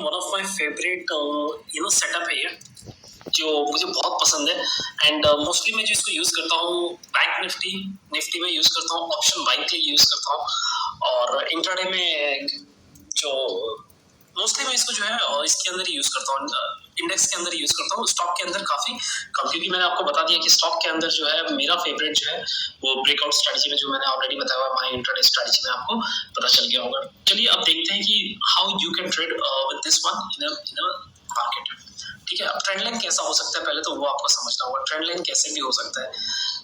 One of my favourite setup है ये, जो मुझे बहुत पसंद है। एंड मोस्टली मैं जो इसको यूज करता हूँ बैंक निफ्टी में यूज करता हूँ, ऑप्शन बाइंग के लिए यूज करता हूँ, और इंट्राडे में जो मोस्टली मैं इसको जो है इसके अंदर ही यूज करता हूँ, इंडेक्स के अंदर यूज करता हूँ, स्टॉक के अंदर काफी कम, क्योंकि मैंने आपको बता दिया कि स्टॉक के अंदर जो है मेरा फेवरेट जो है वो ब्रेकआउट स्ट्रेटजी में, जो मैंने ऑलरेडी बताया हुआ माय इंट्राडे स्ट्रेटजी में आपको पता चल गया होगा। चलिए अब देखते हैं कि how you can trade with this one in a market. ठीक है, अब ट्रेंड लाइन कैसा हो सकता है पहले तो वो आपको समझना होगा। ट्रेंड लाइन कैसे भी हो सकता है,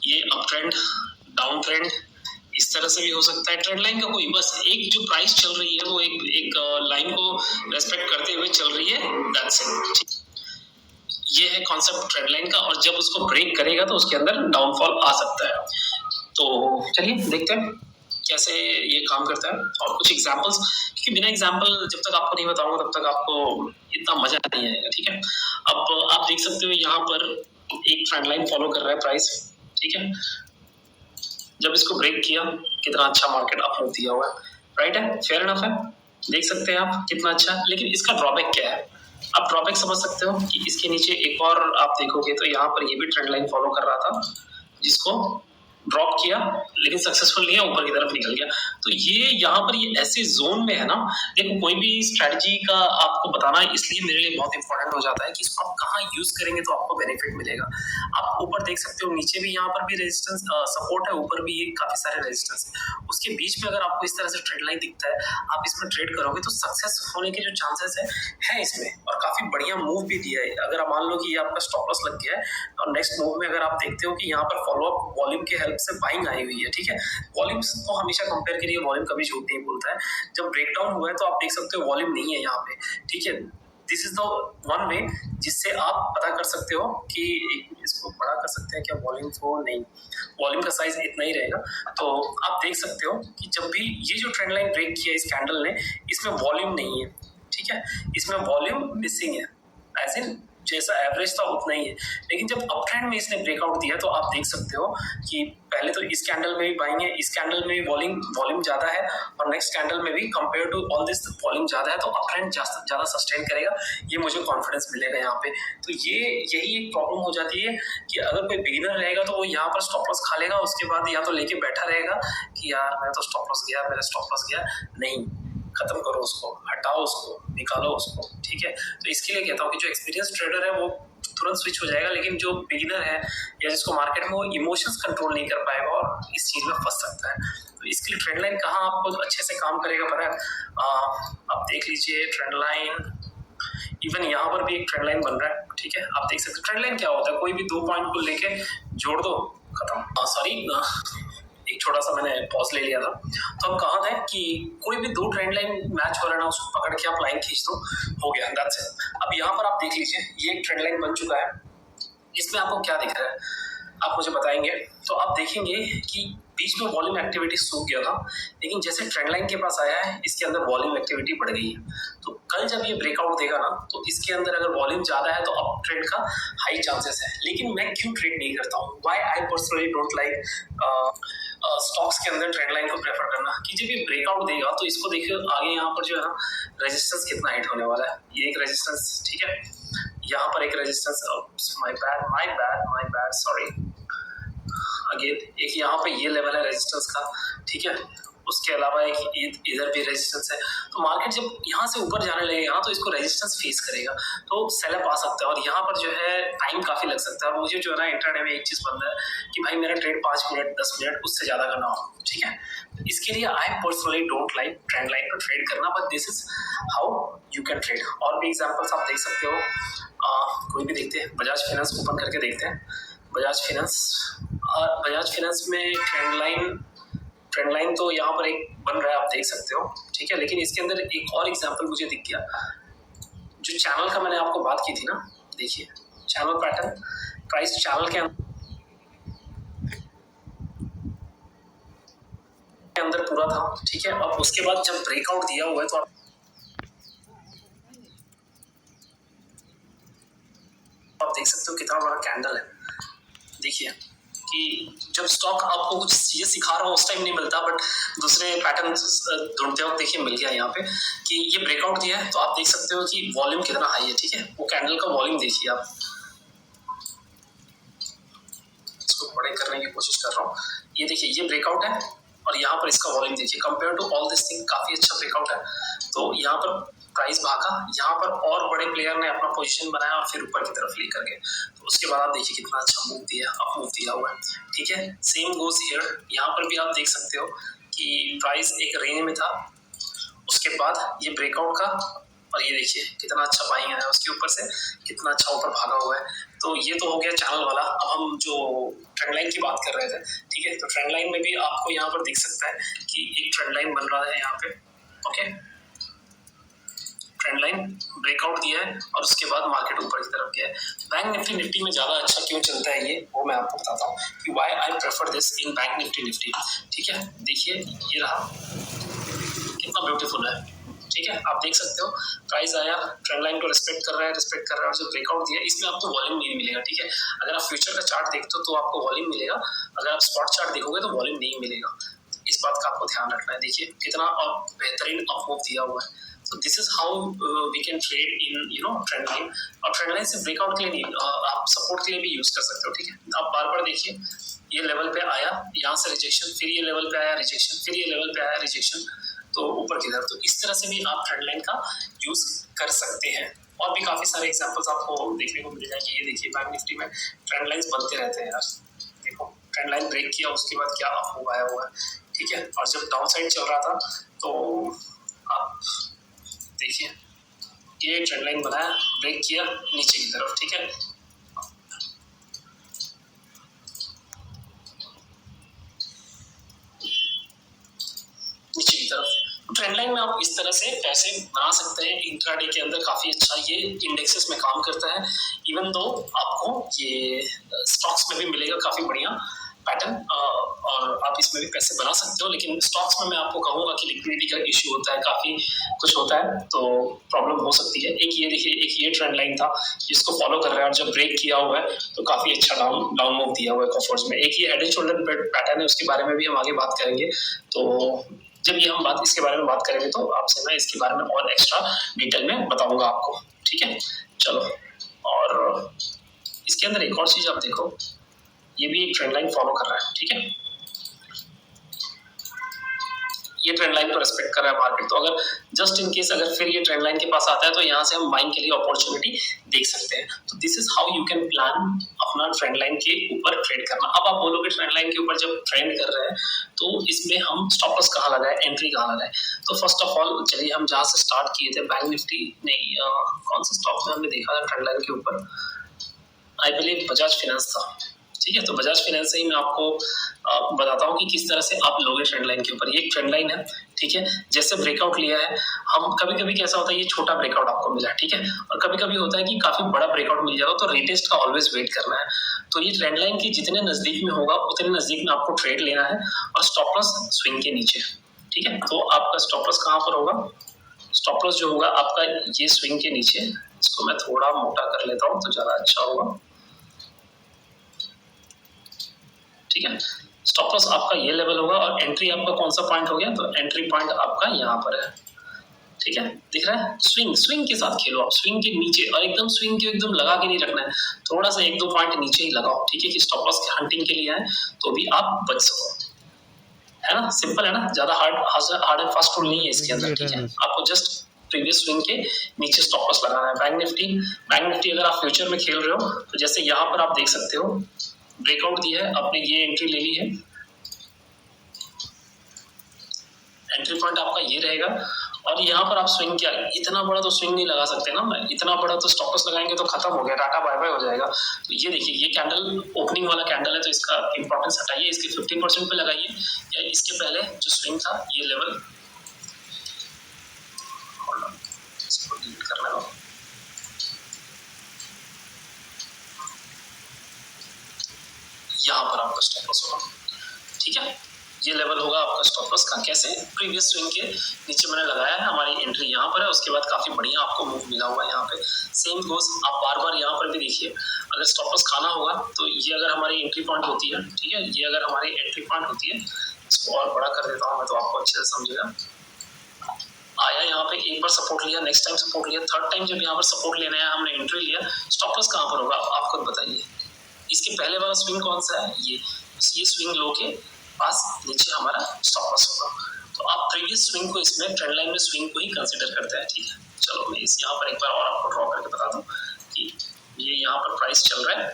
ये अप ट्रेंड, डाउन ट्रेंड, इस तरह से भी हो सकता है। ट्रेंड लाइन का कोई बस एक जो प्राइस चल रही है वो एक लाइन को रेस्पेक्ट करते हुए चल रही है, दैट्स इट। ये है कॉन्सेप्ट ट्रेंड लाइन का, और जब उसको ब्रेक करेगा तो उसके अंदर डाउनफॉल आ सकता है। तो चलिए देखते हैं कैसे ये काम करता है और कुछ एग्जांपल्स, क्योंकि बिना एग्जांपल जब तक आपको नहीं बताऊंगा तब तक आपको इतना मजा नहीं आएगा। ठीक है, अब आप देख सकते हो यहाँ पर एक ट्रेंड लाइन फॉलो कर रहा है प्राइस। ठीक है, जब इसको ब्रेक किया कितना अच्छा मार्केट अप मूव दिया हुआ है, राइट है, फेयर इनफ है, देख सकते हैं आप कितना अच्छा। लेकिन इसका ड्रॉबैक क्या है, आप ड्रॉबैक समझ सकते हो कि इसके नीचे एक और आप देखोगे तो यहाँ पर ये भी ट्रेंड लाइन फॉलो कर रहा था, जिसको ड्रॉप किया लेकिन सक्सेसफुल नहीं है, ऊपर की तरफ निकल गया। तो ये यहाँ पर ये ऐसे जोन में है ना, देखो कोई भी स्ट्रेटजी का आपको बताना इसलिए मेरे लिए बहुत इंपॉर्टेंट हो जाता है कि इसको आप कहाँ यूज करेंगे तो आपको बेनिफिट मिलेगा। आप ऊपर देख सकते हो, नीचे भी यहाँ पर भी रेजिस्टेंस सपोर्ट है, ऊपर भी काफी सारे रेजिस्टेंस है, उसके बीच में अगर आपको इस तरह से ट्रेंड लाइन दिखता है, आप इसमें ट्रेड करोगे तो सक्सेस होने के जो चांसेस है इसमें, और काफी बढ़िया मूव भी दिया है। अगर आप मान लो कि ये आपका स्टॉप लॉस लग गया है और नेक्स्ट मूव में अगर आप देखते हो कि यहाँ पर फॉलो अप वॉल्यूम के हेल्प से बाइंग आई हुई है। ठीक है, वॉल्यूम्स को हमेशा कंपेयर करिए, वॉल्यूम कभी झूठ नहीं बोलता है। जब ब्रेकडाउन हुआ है तो आप देख सकते हो वॉल्यूम नहीं है यहाँ पे। ठीक है, this is the one way जिससे आप पता कर सकते हो कि इसको बड़ा कर सकते हैं क्या वॉल्यूम को, नहीं, वॉल्यूम का साइज इतना ही रहेगा। तो आप देख सकते हो कि जब भी ये जो ट्रेंड लाइन ब्रेक किया इस कैंडल ने, इसमें वॉल्यूम नहीं है। ठीक है, इसमें वॉल्यूम मिसिंग है, एज इन जैसा एवरेज था उतना ही है। लेकिन जब अप ट्रेंड में इसने ब्रेकआउट दिया तो आप देख सकते हो कि पहले तो इस कैंडल में भी बाइंग है, इस कैंडल में भी वॉल्यूम ज्यादा है, और नेक्स्ट कैंडल में भी compare to all this volume ज्यादा है, तो अप ट्रेंड ज्यादा सस्टेन करेगा, ये मुझे कॉन्फिडेंस मिलेगा यहाँ पे। तो यही एक प्रॉब्लम हो जाती है कि अगर कोई बिगिनर रहेगा तो वो यहाँ पर स्टॉप लॉस खा लेगा, उसके बाद या तो लेके बैठा रहेगा कि यार मेरा तो स्टॉप लॉस गया, मेरा स्टॉप लॉस गया। नहीं, खत्म करो उसको, हटाओ उसको, निकालो उसको। ठीक है, तो इसके लिए कहता हूँ कि जो एक्सपीरियंस ट्रेडर है वो तुरंत स्विच हो जाएगा, लेकिन जो बिगिनर है या जिसको मार्केट में वो इमोशंस कंट्रोल नहीं कर पाएगा और इस चीज में फंस सकता है। तो इसके लिए ट्रेंड लाइन कहाँ आपको अच्छे से काम करेगा पता है, आप देख लीजिए ट्रेंड लाइन, इवन यहाँ पर भी एक ट्रेंड लाइन बन रहा है। ठीक है, आप देख सकते हो ट्रेंड लाइन क्या होता है, कोई भी दो पॉइंट को लेके जोड़ दो, खत्म। सॉरी, एक छोटा सा मैंने पॉज ले लिया था। तो हम कहा थे कि कोई भी दो ट्रेंड लाइन मैच हो रहा है ना, उसको पकड़ के आप लाइन खींच दो, हो गया, दैट्स इट। अब यहाँ पर आप देख लीजिए, ये एक ट्रेंड लाइन बन चुका है, इसमें आपको क्या दिख रहा है आप मुझे बताएंगे। तो आप देखेंगे कि बीच में वॉल्यूम एक्टिविटी सूख गया था, लेकिन जैसे ट्रेंड लाइन के पास आया है इसके अंदर वॉल्यूम एक्टिविटी बढ़ गई है। तो कल जब ये ब्रेकआउट देगा ना, तो इसके अंदर अगर वॉल्यूम ज्यादा है तो अप ट्रेंड का हाई चांसेस है। लेकिन मैं क्यों ट्रेड नहीं करता हूँ, why I personally don't like stocks के अंदर ट्रेंड लाइन को प्रेफर करना, कि जब ये ब्रेकआउट देगा तो इसको देखिए आगे यहाँ पर जो है ना रेजिस्टेंस कितना हिट होने वाला है। ये एक रेजिस्टेंस, ठीक है, यहाँ पर एक resistance, my bad sorry, again एक यहाँ पे ये लेवल है रेजिस्टेंस का। ठीक है, उसके अलावा एक इधर भी रेजिस्टेंस है। तो मार्केट जब यहाँ से ऊपर जाने लगेगा तो इसको रेजिस्टेंस फेस करेगा, तो सेलअप आ सकता है, और यहाँ पर जो है टाइम काफी लग सकता है। और मुझे जो है ना इंट्राडे में एक चीज बनता है कि भाई मेरा ट्रेड 5 मिनट 10 मिनट उससे ज्यादा का ना हो। ठीक है, इसके लिए I personally don't like trend line पर ट्रेड करना, but this is how you can trade. और भी एग्जाम्पल्स आप देख सकते हो, कोई भी देखते हैं, बजाज फाइनेंस ओपन करके देखते हैं। बजाज फाइनेंस में ट्रेंड लाइन तो यहाँ पर एक बन रहा है, आप देख सकते हो। ठीक है, लेकिन इसके अंदर एक और एग्जांपल मुझे दिख गया, जो चैनल का मैंने आपको बात की थी ना, देखिए चैनल पैटर्न, प्राइस चैनल के अंदर पूरा था। ठीक है, अब उसके बाद जब ब्रेकआउट दिया हुआ है तो आप देख सकते हो कितना बड़ा कैंडल है, देखिए कि जब स्टॉक आपको कुछ चीजें सिखा रहा हो उस टाइम नहीं मिलता, बट दूसरे पैटर्न ढूंढते वक्त देखिए मिल गया यहाँ पे कि ये ब्रेकआउट दिया है। तो आप देख सकते हो कि वॉल्यूम कितना हाई है, ठीक है। वो कैंडल का वॉल्यूम देखिए आप, इसको बड़े करने की कोशिश कर रहा हूँ। ये देखिए ये ब्रेकआउट है और यहाँ पर इसका वॉल्यूम देखिए, compare to all this thing काफी अच्छा ब्रेकआउट है। तो यहाँ पर प्राइस भागा, यहाँ पर और बड़े प्लेयर ने अपना पोजीशन बनाया और फिर ऊपर की तरफ लेकर गए। तो उसके बाद आप देखिए कितना अच्छा मूव दिया, अप मूव दिया हुआ है, ठीक है। सेम गोज हियर, यहाँ पर भी आप देख सकते हो कि प्राइस एक रेंज में था, उसके बाद ये ब्रेकआउट का, और ये देखिए कितना अच्छा बाइंग है, उसके ऊपर से कितना अच्छा ऊपर भागा हुआ है। तो ये तो हो गया चैनल वाला। अब हम जो ट्रेंड लाइन की बात कर रहे थे, ठीक है, तो ट्रेंड लाइन में भी आपको यहाँ पर दिख सकता है कि एक ट्रेंड लाइन बन रहा है यहाँ पे, ओके। ट्रेंड लाइन ब्रेकआउट दिया है और उसके बाद मार्केट ऊपर की तरफ गया है। बैंक निफ्टी में ज्यादा अच्छा क्यों चलता है ये, वो मैं आपको बताता हूँ कि why I prefer this in bank Nifty, ठीक है। देखिए ये रहा, कितना ब्यूटीफुल है, ठीक है। आप देख सकते हो प्राइस आया, ट्रेंड लाइन को रिस्पेक्ट कर रहा है और जो ब्रेकआउट दिया इसमें आपको वॉल्यूम नहीं मिलेगा, ठीक है। अगर आप फ्यूचर का चार्ट देखते हो तो आपको वॉल्यूम मिलेगा, अगर आप स्पॉट चार्ट देखोगे तो वॉल्यूम नहीं मिलेगा। इस बात का आपको ध्यान रखना है। देखिए कितना बेहतरीन अपमूव दिया हुआ है। So this is how we can trade in trend line. और ट्रेंड लाइन से ब्रेकआउट के लिए नहीं, आप सपोर्ट के लिए भी यूज कर सकते हो, ठीक है। आप बार बार देखिए ये लेवल पे आया, यहाँ से रिजेक्शन, फिर ये लेवल पे आया रिजेक्शन, फिर ये लेवल पे आया रिजेक्शन, तो ऊपर की तरफ। तो इस तरह से भी आप ट्रेंड लाइन का यूज कर सकते हैं। और भी काफी सारे एग्जांपल्स आपको देखने को मिल जाएंगे। ये देखिए बैंक निफ्टी में ट्रेंड लाइंस बनते रहते हैं यार। देखो ट्रेंड लाइन ब्रेक किया, उसके बाद क्या अप आया हुआ है, ठीक है। और जब डाउन साइड चल रहा था तो आप देखिए ये ट्रेंड लाइन बनाया, ब्रेक किया नीचे की तरफ, ठीक है। नीचे की तरफ ट्रेंड लाइन में आप इस तरह से पैसे बना सकते हैं इंट्राडे के अंदर। काफी अच्छा ये इंडेक्सेस में काम करता है। इवन दो आपको ये स्टॉक्स में भी मिलेगा काफी बढ़िया पैटर्न, और आप इसमें भी पैसे बना सकते हो। लेकिन स्टॉक्स में मैं आपको कहूंगा कि लिक्विडिटी का इश्यू होता है, काफी कुछ होता है, तो प्रॉब्लम हो सकती है। एक ये देखिए, एक ये ट्रेंड लाइन था जिसको फॉलो कर रहा है और जब ब्रेक किया हुआ है तो काफी अच्छा डाउन मूव दिया हुआ है कॉफर्स में। एक ये हेड एंड शोल्डर पैटर्न है, उसके बारे में भी हम आगे बात करेंगे। तो जब ये हम इसके बारे में बात करेंगे तो आपसे मैं इसके बारे में और एक्स्ट्रा डिटेल में बताऊंगा आपको, ठीक है। चलो, और इसके अंदर एक और चीज आप देखो, ये भी एक ट्रेंड लाइन फॉलो कर रहा है, ठीक है। ये ट्रेंड लाइन को रिस्पेक्ट कर रहा है मार्केट। तो अगर जस्ट इन केस अगर फिर ये ट्रेंड लाइन के पास आता है तो यहाँ से हम बाइंग के लिए अपॉर्चुनिटी देख सकते हैं। तो this is how you can plan अपना ट्रेंड लाइन के ऊपर ट्रेड करना। अब आप बोलोगे ट्रेंड लाइन के ऊपर जब ट्रेंड कर रहे हैं तो इसमें हम स्टॉप लॉस कहाँ लगाए, एंट्री कहाँ लगाए। तो फर्स्ट ऑफ ऑल चलिए हम जहाँ से स्टार्ट किए थे, बैंक निफ्टी नहीं, कौन सा स्टॉक में हमने देखा था ट्रेंड लाइन के ऊपर, आई बिलीव बजाज फाइनेंस था, ठीक है। तो बजाज फाइनेंस से ही मैं आपको बताता हूँ कि किस तरह से आप लोगे ट्रेंड लाइन के ऊपर। ये एक ट्रेंड लाइन है, ठीक है। जैसे ब्रेकआउट लिया है हम, कभी कभी कैसा होता है ये छोटा ब्रेकआउट आपको मिला है, ठीक है, और कभी कभी होता है कि काफी बड़ा ब्रेकआउट मिल जाता है, तो रीटेस्ट का ऑलवेज वेट करना है। तो ये ट्रेंड लाइन की जितने नजदीक में होगा उतने नजदीक में आपको ट्रेड लेना है, और स्टॉप लॉस स्विंग के नीचे, ठीक है। तो आपका स्टॉप लॉस कहाँ पर होगा, स्टॉप लॉस जो होगा आपका ये स्विंग के नीचे। इसको मैं थोड़ा मोटा कर लेता हूँ तो ज्यादा अच्छा होगा, ठीक है। स्टॉप लॉस आपका ये लेवल होगा और एंट्री आपका कौन सा पॉइंट हो गया, तो एंट्री पॉइंट आपका यहाँ पर है, ठीक है। दिख रहा है, स्विंग के साथ खेलो आप, स्विंग के नीचे, और एकदम स्विंग के एकदम लगा के नहीं रखना है, थोड़ा सा एक दो पॉइंट नीचे ही लगाओ, ठीक है, कि स्टॉप लॉस की हंटिंग के लिए आए तो भी आप बच सको, है ना। सिंपल है ना, ज्यादा हार्ड एंड फास्ट रूल नहीं है इसके अंदर, ठीक है। आपको जस्ट प्रीवियस स्विंग के नीचे स्टॉप लॉस लगाना है। बैंक निफ्टी अगर आप फ्यूचर में खेल रहे हो तो जैसे यहाँ पर आप देख सकते हो ब्रेकआउट दिया है, आपने ये एंट्री ले ली है, एंट्री पॉइंट आपका ये रहेगा, और यहाँ पर आप स्विंग क्या, इतना बड़ा तो स्विंग नहीं लगा सकते ना, मैं इतना बड़ा तो स्टॉप लॉस लगाएंगे तो खत्म हो गया, टाटा बाय बाय हो जाएगा। तो ये देखिए ये कैंडल ओपनिंग वाला कैंडल है, तो इसका इंपॉर्टेंस हटाइए, इसके 50% पे लगाइए, या इसके पहले जो स्विंग था ये लेवल, इसको डिलीट करना होगा, यहाँ पर आपका स्टॉप लॉस होगा, ठीक है। ये लेवल होगा आपका स्टॉप लॉस का। कैसे? प्रीवियस स्विंग के नीचे मैंने लगाया है, हमारी एंट्री यहाँ पर है, उसके बाद काफी बढ़िया आपको मूव मिला हुआ है यहाँ पे। सेम गोज आप बार बार यहाँ पर भी देखिए, अगर स्टॉप लॉस खाना होगा तो ये अगर हमारी एंट्री पॉइंट होती है, ठीक है, ये अगर हमारी एंट्री पॉइंट होती है, इसको और बड़ा कर देता हूँ मैं तो आपको अच्छे से समझेगा। आया यहाँ पे, एक बार सपोर्ट लिया, नेक्स्ट टाइम सपोर्ट लिया, थर्ड टाइम जब यहाँ पर सपोर्ट लेने आया हमने एंट्री लिया, स्टॉप लॉस कहाँ पर होगा आप खुद बताइए। इसके पहले वाला स्विंग कौन सा है? ये स्विंग लो के पास नीचे हमारा स्टॉप लॉस होगा। तो आप प्रीवियस स्विंग को इसमें ट्रेंड लाइन में स्विंग को ही कंसीडर करते हैं, ठीक है। चलो मैं इस यहाँ पर एक बार और आपको ड्रॉ करके बता दूं कि ये यहाँ पर प्राइस चल रहा है,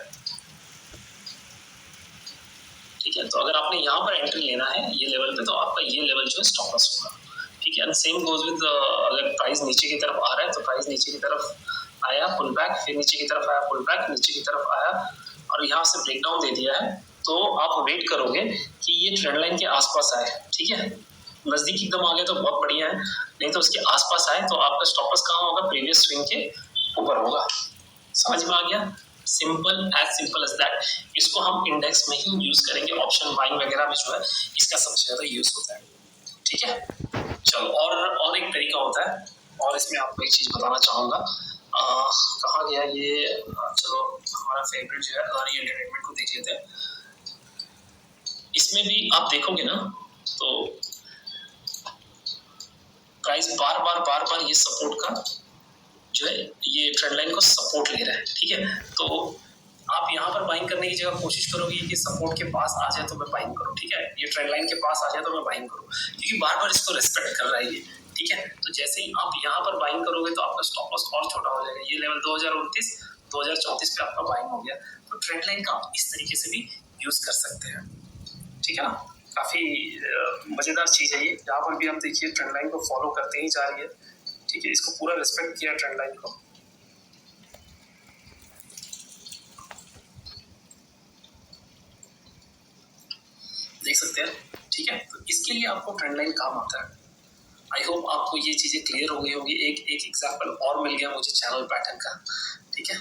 ठीक है। तो अगर आपने यहाँ पर एंट्री लेना है ये लेवल पे, तो आपका ये लेवल जो है स्टॉप लॉस होगा, ठीक है। एंड सेम गोज विद अगर प्राइस नीचे की तरफ आ रहा है तो प्राइस नीचे की तरफ आया पुल बैक, फिर नीचे की तरफ आया पुल बैक, नीचे की तरफ आया और यहाँ से ब्रेकडाउन दे दिया है, तो आप वेट करोगे कि ये ट्रेंड लाइन के आसपास आए, ठीक है। नजदीक एकदम आ गया तो बहुत बढ़िया है, नहीं तो उसके आसपास आए तो आपका स्टॉप लॉस कहाँ होगा? प्रीवियस स्विंग के ऊपर होगा। समझ में आ गया? Simple as that. इसको हम इंडेक्स में ही यूज करेंगे, ऑप्शन बाइंग वगैरह में जो है इसका सबसे ज्यादा यूज होता है, ठीक है। चलो और एक तरीका होता है, और इसमें आपको एक चीज बताना चाहूंगा, कहाँ गया ये, चलो हमारा फेवरेट जो है अदानी एंटरटेनमेंट को देख लेते हैं। इसमें भी आप देखोगे ना तो प्राइस बार बार ये सपोर्ट का जो है ये ट्रेंड लाइन को सपोर्ट ले रहा है, ठीक है। तो आप यहाँ पर बाइंग करने की जगह कोशिश करोगे कि सपोर्ट के पास आ जाए तो मैं बाइंग करूँ, ठीक है। ये ट्रेंड लाइन के पास आ जाए तो मैं बाइंग करूँ, क्योंकि बार बार इसको रिस्पेक्ट कर रहा है ये, ठीक है। तो जैसे ही आप यहाँ पर बाइंग करोगे तो आपका स्टॉप लॉस और छोटा हो जाएगा। ये लेवल 2029-2034 पे आपका बाइंग हो गया। तो ट्रेंड लाइन का आप इस तरीके से भी यूज कर सकते हैं, ठीक है ना। काफी मजेदार चीज है ये। यहाँ पर भी हम देखिए ट्रेंड लाइन को फॉलो करते ही जा रही है, ठीक है। इसको पूरा रिस्पेक्ट किया ट्रेंड लाइन को। देख सकते हैं, ठीक है। तो इसके लिए आपको ट्रेंड लाइन काम आता है। आई होप आपको ये चीजें क्लियर हो गई होगी। एक एग्जांपल और मिल गया मुझे चैनल पैटर्न का, ठीक है।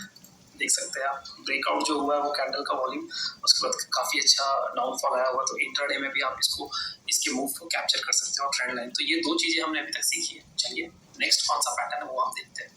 देख सकते हैं आप, ब्रेकआउट जो हुआ है वो कैंडल का वॉल्यूम, उसके बाद काफी अच्छा डाउनफॉल आया हुआ, तो इंट्राडे में भी आप इसके मूव को कैप्चर कर सकते हो ट्रेंड लाइन। तो ये दो चीजें हमने अभी तक सीखी है। चलिए नेक्स्ट कौन सा पैटर्न है वो हम देखते हैं।